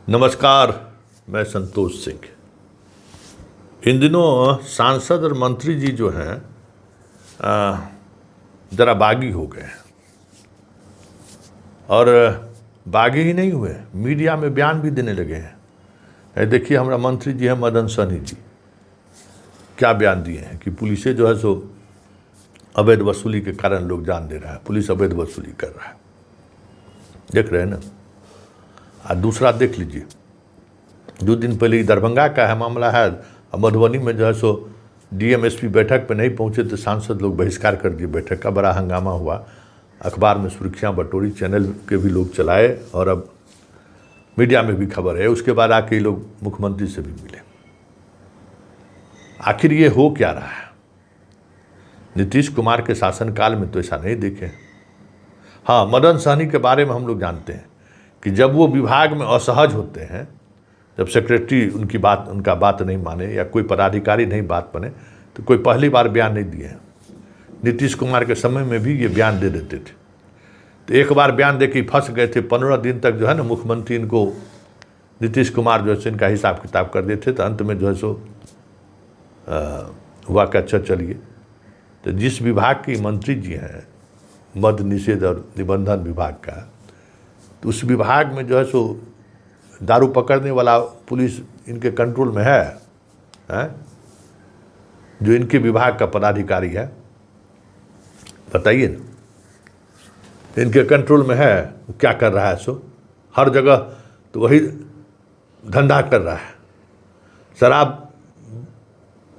नमस्कार। मैं संतोष सिंह। इन दिनों सांसद और मंत्री जी जो हैं ज़रा बागी हो गए हैं और बागी ही नहीं हुए, मीडिया में बयान भी देने लगे हैं। देखिए, हमारा मंत्री जी हैं मदन सहनी जी, क्या बयान दिए हैं कि पुलिस जो है सो अवैध वसूली के कारण लोग जान दे रहा है, पुलिस अवैध वसूली कर रहा है। देख रहे हैं ना। और दूसरा देख लीजिए, 2 दिन पहले दरभंगा का है मामला है, मधुबनी में जो है सो डीएम-एसपी बैठक पे नहीं पहुंचे तो सांसद लोग बहिष्कार कर दिए बैठक का। बड़ा हंगामा हुआ, अखबार में सुर्खियां बटोरी, चैनल के भी लोग चलाए और अब मीडिया में भी खबर है। उसके बाद आके लोग मुख्यमंत्री से भी मिले। आखिर ये हो क्या रहा है? नीतीश कुमार के शासनकाल में तो ऐसा नहीं देखे। हाँ, मदन सहनी के बारे में हम लोग जानते हैं कि जब वो विभाग में असहज होते हैं, जब सेक्रेटरी उनका बात नहीं माने या कोई पदाधिकारी नहीं बात माने, तो कोई पहली बार बयान नहीं दिए हैं। नीतीश कुमार के समय में भी ये बयान दे देते थे। तो एक बार बयान दे के फंस गए थे, 15 दिन तक जो है ना मुख्यमंत्री इनको नीतीश कुमार जो है इनका हिसाब किताब कर देते। तो अंत में जो है सो हुआ कि अच्छा चलिए। तो जिस विभाग की मंत्री जी हैं, मद निषेध और निबंधन विभाग का, तो उस विभाग में जो है सो दारू पकड़ने वाला पुलिस इनके कंट्रोल में है? जो इनके विभाग का पदाधिकारी है, बताइए ना। इनके कंट्रोल में है, वो क्या कर रहा है? सो हर जगह तो वही धंधा कर रहा है। शराब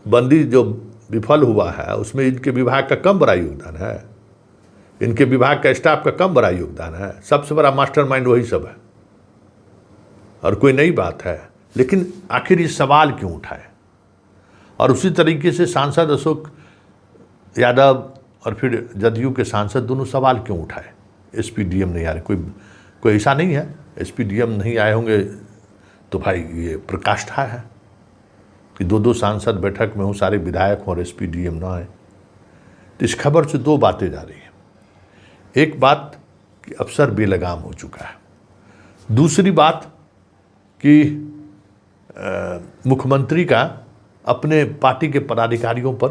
बंदी जो विफल हुआ है उसमें इनके विभाग का कम बड़ा योगदान है, इनके विभाग का स्टाफ का कम बड़ा योगदान है। सबसे बड़ा मास्टरमाइंड वही सब है और कोई नई बात है। लेकिन आखिर ये सवाल क्यों उठाए? और उसी तरीके से सांसद अशोक यादव और फिर जदयू के सांसद दोनों सवाल क्यों उठाए? एसपी डीएम नहीं आ रहे, कोई ऐसा नहीं है एसपी डीएम नहीं आए होंगे तो भाई ये प्रकाष्ठा है कि 2 सांसद बैठक में हों, सारे विधायक हों और एसपी डीएम ना आए। तो इस खबर से 2 बातें जा रही हैं। एक बात कि अफसर बेलगाम हो चुका है, दूसरी बात कि मुख्यमंत्री का अपने पार्टी के पदाधिकारियों पर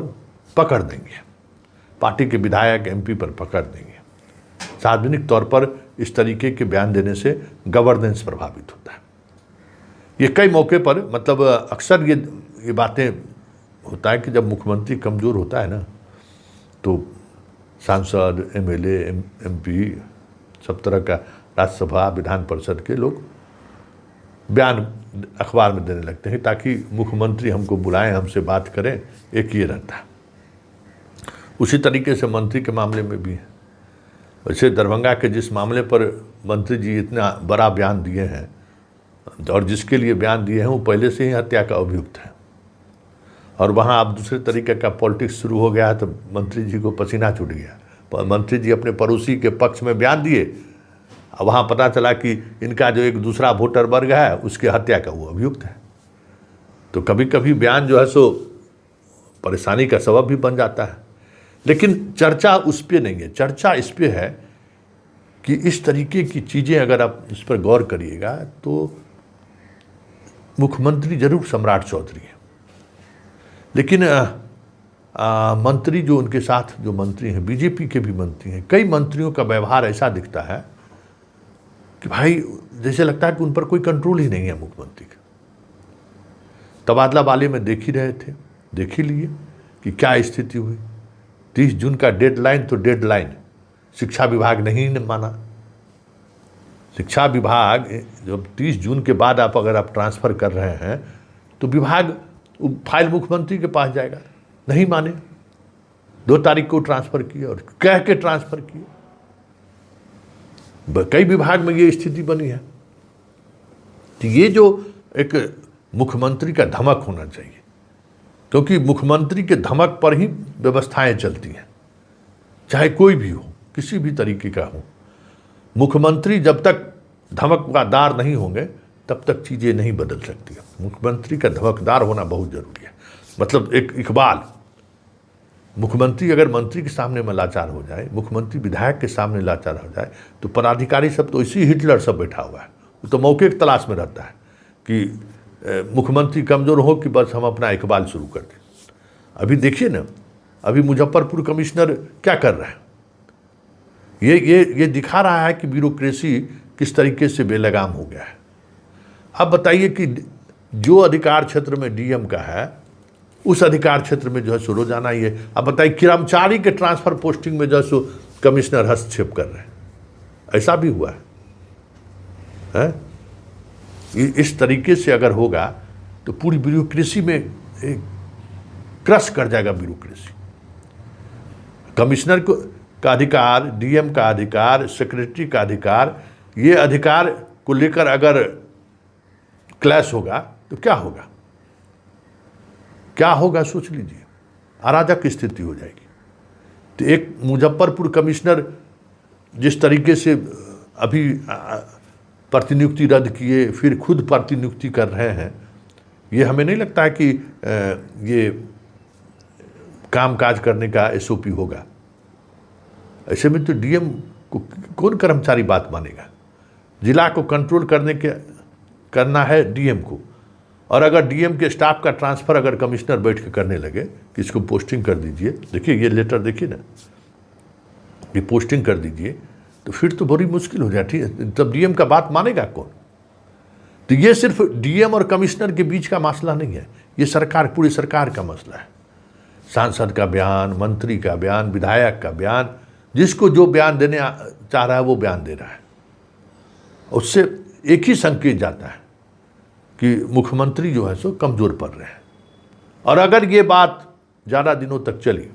पकड़ देंगे, पार्टी के विधायक एमपी पर पकड़ देंगे। सार्वजनिक तौर पर इस तरीके के बयान देने से गवर्नेंस प्रभावित होता है। ये कई मौके पर, मतलब अक्सर ये बातें होता है कि जब मुख्यमंत्री कमज़ोर होता है ना, तो सांसद, एमएलए, एमपी, सब तरह का राज्यसभा, विधान परिषद के लोग बयान अखबार में देने लगते हैं ताकि मुख्यमंत्री हमको बुलाएं, हमसे बात करें। एक ये रहता है। उसी तरीके से मंत्री के मामले में भी है। वैसे दरभंगा के जिस मामले पर मंत्री जी इतना बड़ा बयान दिए हैं और जिसके लिए बयान दिए हैं वो पहले से ही हत्या का अभियुक्त है, और वहाँ अब दूसरे तरीके का पॉलिटिक्स शुरू हो गया है, तो मंत्री जी को पसीना छूट गया। मंत्री जी अपने पड़ोसी के पक्ष में बयान दिए, अब वहाँ पता चला कि इनका जो एक दूसरा वोटर वर्ग है उसके हत्या का वो अभियुक्त है। तो कभी कभी बयान जो है सो परेशानी का सबब भी बन जाता है। लेकिन चर्चा उस पर नहीं है, चर्चा इस पर है कि इस तरीके की चीज़ें अगर आप इस पर गौर करिएगा तो मुख्यमंत्री जरूर सम्राट चौधरी है, लेकिन मंत्री जो उनके साथ जो मंत्री हैं, बीजेपी के भी मंत्री हैं, कई मंत्रियों का व्यवहार ऐसा दिखता है कि भाई जैसे लगता है कि उन पर कोई कंट्रोल ही नहीं है मुख्यमंत्री का। तबादला वाले में देख ही रहे थे, देख ही लिए कि क्या स्थिति हुई। 30 जून का डेडलाइन, तो डेडलाइन शिक्षा विभाग नहीं माना। शिक्षा विभाग जब 30 जून के बाद अगर आप ट्रांसफ़र कर रहे हैं तो विभाग फाइल मुख्यमंत्री के पास जाएगा, नहीं माने। 2 तारीख को ट्रांसफ़र किए और कह के ट्रांसफ़र किए। कई विभाग में ये स्थिति बनी है। तो ये जो एक मुख्यमंत्री का धमक होना चाहिए, क्योंकि मुख्यमंत्री के धमक पर ही व्यवस्थाएं चलती हैं, चाहे कोई भी हो, किसी भी तरीके का हो। मुख्यमंत्री जब तक धमकदार नहीं होंगे तब तक चीज़ें नहीं बदल सकती। मुख्यमंत्री का धमकदार होना बहुत ज़रूरी है। मतलब एक इकबाल, मुख्यमंत्री अगर मंत्री के सामने में लाचार हो जाए, मुख्यमंत्री विधायक के सामने लाचार हो जाए, तो पदाधिकारी सब तो इसी हिटलर सब बैठा हुआ है, वो तो मौके की तलाश में रहता है। कि मुख्यमंत्री कमज़ोर हो कि बस हम अपना इकबाल शुरू कर दें। अभी देखिए ना, अभी मुजफ्फरपुर कमिश्नर क्या कर रहा है, ये दिखा रहा है कि ब्यूरोक्रेसी किस तरीके से बेलगाम हो गया है। अब बताइए कि जो अधिकार क्षेत्र में डीएम का है, उस अधिकार क्षेत्र में जो है सो रोजाना ही है। अब बताइए कर्मचारी के ट्रांसफर पोस्टिंग में जो है सो कमिश्नर हस्तक्षेप कर रहे हैं, ऐसा भी हुआ है? इस तरीके से अगर होगा तो पूरी ब्यूरोक्रेसी में क्रश कर जाएगा ब्यूरोक्रेसी। कमिश्नर का अधिकार, डीएम का अधिकार, सेक्रेटरी का अधिकार, ये अधिकार को लेकर अगर क्लैश होगा तो क्या होगा, क्या होगा सोच लीजिए, अराजक स्थिति हो जाएगी। तो एक मुजफ्फरपुर कमिश्नर जिस तरीके से अभी प्रतिनियुक्ति रद्द किए, फिर खुद प्रतिनियुक्ति कर रहे हैं, ये हमें नहीं लगता है कि ये कामकाज करने का एसओपी होगा। ऐसे में तो डीएम को कौन कर्मचारी बात मानेगा? जिला को कंट्रोल करना है डीएम को, और अगर डीएम के स्टाफ का ट्रांसफ़र अगर कमिश्नर बैठ के करने लगे कि इसको पोस्टिंग कर दीजिए, देखिए ये लेटर देखिए ना, ये पोस्टिंग कर दीजिए, तो फिर तो बड़ी मुश्किल हो जाती है। तब डीएम का बात मानेगा कौन? तो ये सिर्फ डीएम और कमिश्नर के बीच का मसला नहीं है, ये सरकार, पूरी सरकार का मसला है। सांसद का बयान, मंत्री का बयान, विधायक का बयान, जिसको जो बयान देने चाह रहा है वो बयान दे रहा है। उससे एक ही संकेत जाता है कि मुख्यमंत्री जो है सो कमज़ोर पड़ रहे हैं। और अगर ये बात ज़्यादा दिनों तक चली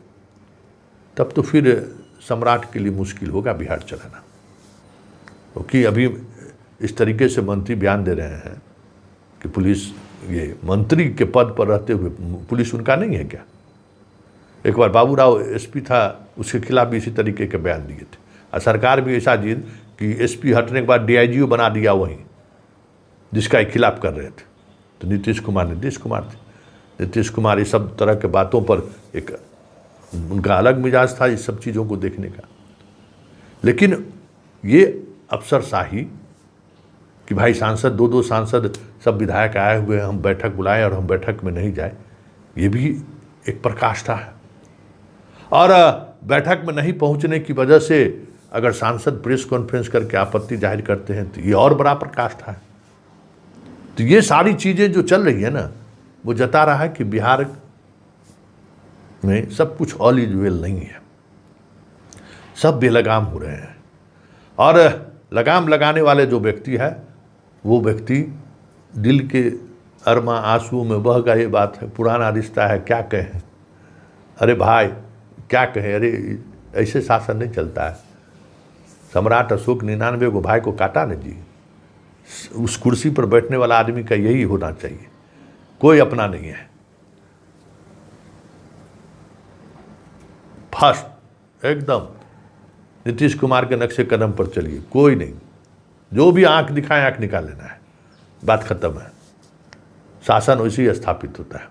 तब तो फिर सम्राट के लिए मुश्किल होगा बिहार चलाना, क्योंकि अभी इस तरीके से मंत्री बयान दे रहे हैं कि पुलिस, ये मंत्री के पद पर रहते हुए पुलिस उनका नहीं है क्या? एक बार बाबूराव एसपी था, उसके खिलाफ भी इसी तरीके के बयान दिए थे, और सरकार भी ऐसा जिद कि एसपी हटने के बाद डीआईजी बना दिया वहीं, जिसका खिलाफ कर रहे थे। तो नीतीश कुमार थे। नीतीश कुमार ये सब तरह के बातों पर एक उनका अलग मिजाज था इस सब चीज़ों को देखने का। लेकिन ये अफसरशाही कि भाई सांसद, दो सांसद, सब विधायक आए हुए हैं, हम बैठक बुलाएं और हम बैठक में नहीं जाए, ये भी एक पराकाष्ठा है। और बैठक में नहीं पहुंचने की वजह से अगर सांसद प्रेस कॉन्फ्रेंस करके आपत्ति जाहिर करते हैं तो ये और बड़ा पराकाष्ठा है। तो ये सारी चीज़ें जो चल रही है ना, वो जता रहा है कि बिहार में सब कुछ ऑल इज वेल नहीं है, सब बेलगाम हो रहे हैं। और लगाम लगाने वाले जो व्यक्ति है, वो व्यक्ति दिल के अरमा आंसुओं में बह गए। बात है, पुराना रिश्ता है, क्या कहें, अरे भाई क्या कहें, अरे ऐसे शासन नहीं चलता है। सम्राट अशोक 99 को भाई को काटा न जी। उस कुर्सी पर बैठने वाला आदमी का यही होना चाहिए, कोई अपना नहीं है, फर्स्ट एकदम नीतीश कुमार के नक्शे कदम पर चलिए, कोई नहीं, जो भी आंख दिखाए आंख निकाल लेना है, बात खत्म है। शासन वैसे ही स्थापित होता है।